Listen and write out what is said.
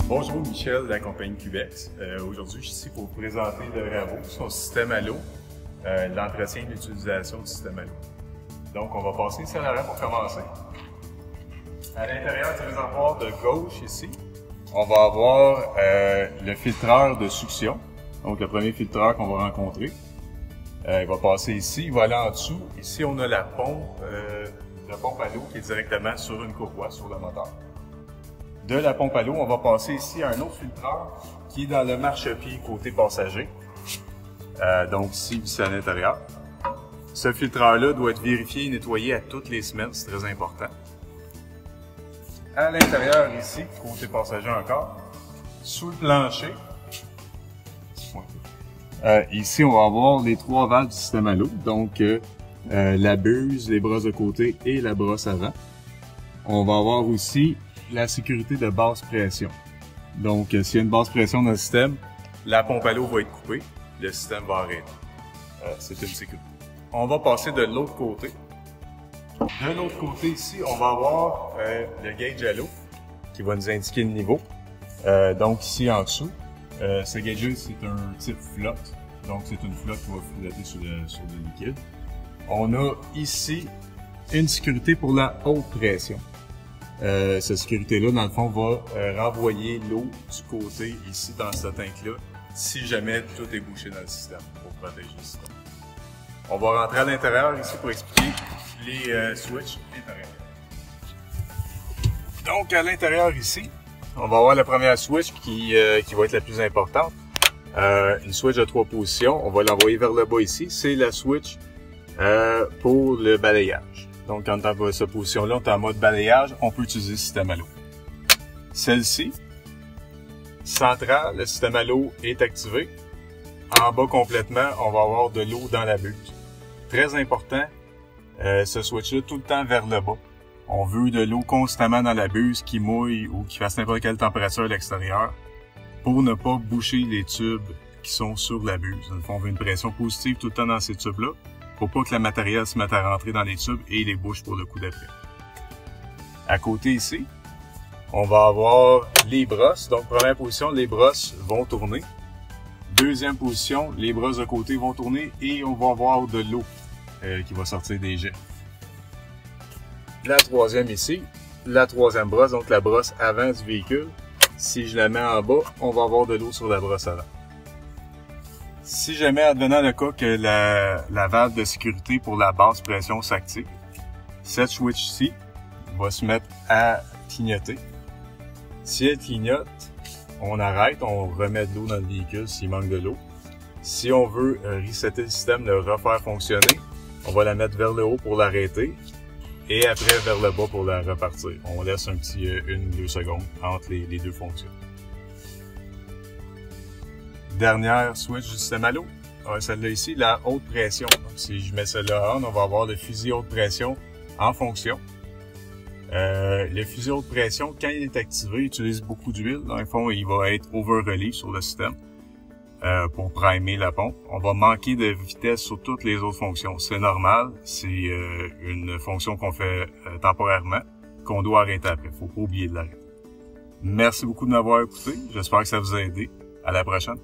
Bonjour, Michel de la compagnie Cubex. Aujourd'hui, je suis ici pour vous présenter le RAVO, son système à l'eau, l'entretien et l'utilisation du système à l'eau. Donc, on va passer ici à l'arrière pour commencer. À l'intérieur du réservoir de gauche, ici, on va avoir le filtreur de succion. Donc, le premier filtreur qu'on va rencontrer. Il va passer ici, il va aller en dessous. Ici, on a la pompe à l'eau qui est directement sur une courroie, sur le moteur. De la pompe à l'eau, on va passer ici à un autre filtreur qui est dans le marchepied côté passager. Donc ici à l'intérieur. Ce filtreur-là doit être vérifié et nettoyé à toutes les semaines, c'est très important. À l'intérieur ici, côté passager encore, sous le plancher, ici on va avoir les trois valves du système à l'eau, donc la buse, les brosses de côté et la brosse avant. On va avoir aussi la sécurité de basse pression. Donc, s'il y a une basse pression dans le système, la pompe à l'eau va être coupée, le système va arrêter. C'est une sécurité. On va passer de l'autre côté. De l'autre côté ici, on va avoir le gauge à l'eau qui va nous indiquer le niveau. Donc ici en dessous, ce gauge-là, c'est un type flotte. Donc c'est une flotte qui va flotter sur le liquide. On a ici une sécurité pour la haute pression. Cette sécurité-là, dans le fond, va renvoyer l'eau du côté, ici, dans ce tank-là, si jamais tout est bouché dans le système, pour protéger le système. On va rentrer à l'intérieur, ici, pour expliquer les switches intérieurs. Donc, à l'intérieur, ici, on va avoir la première switch qui va être la plus importante. Une switch de 3 positions. On va l'envoyer vers le bas ici. C'est la switch pour le balayage. Donc, quand on est dans cette position-là, on est en mode balayage, on peut utiliser le système à l'eau. Celle-ci, centrale, le système à l'eau est activé. En bas complètement, on va avoir de l'eau dans la buse. Très important, ce switch-là, tout le temps vers le bas. On veut de l'eau constamment dans la buse qui mouille ou qui fasse n'importe quelle température à l'extérieur pour ne pas boucher les tubes qui sont sur la buse. Dans le fond, on veut une pression positive tout le temps dans ces tubes-là, pour pas que le matériel se mette à rentrer dans les tubes et les bouche pour le coup d'après. À côté ici, on va avoir les brosses. Donc, première position, les brosses vont tourner. Deuxième position, les brosses de côté vont tourner et on va avoir de l'eau qui va sortir des jets. La troisième ici, la troisième brosse, donc la brosse avant du véhicule. Si je la mets en bas, on va avoir de l'eau sur la brosse avant. Si jamais, advenant le cas que la valve de sécurité pour la basse pression s'active, cette switch-ci va se mettre à clignoter. Si elle clignote, on arrête, on remet de l'eau dans le véhicule s'il manque de l'eau. Si on veut resetter le système, le refaire fonctionner, on va la mettre vers le haut pour l'arrêter et après vers le bas pour la repartir. On laisse un petit 1-2 secondes entre les deux fonctions. Dernière switch du système à l'eau, celle-là ici, la haute pression. Donc, si je mets celle-là on va avoir le fusil haute pression en fonction. Le fusil haute pression, quand il est activé, il utilise beaucoup d'huile. Dans le fond, il va être over-relief sur le système pour primer la pompe. On va manquer de vitesse sur toutes les autres fonctions. C'est normal, c'est une fonction qu'on fait temporairement, qu'on doit arrêter après. Faut pas oublier de l'arrêter. Merci beaucoup de m'avoir écouté. J'espère que ça vous a aidé. À la prochaine.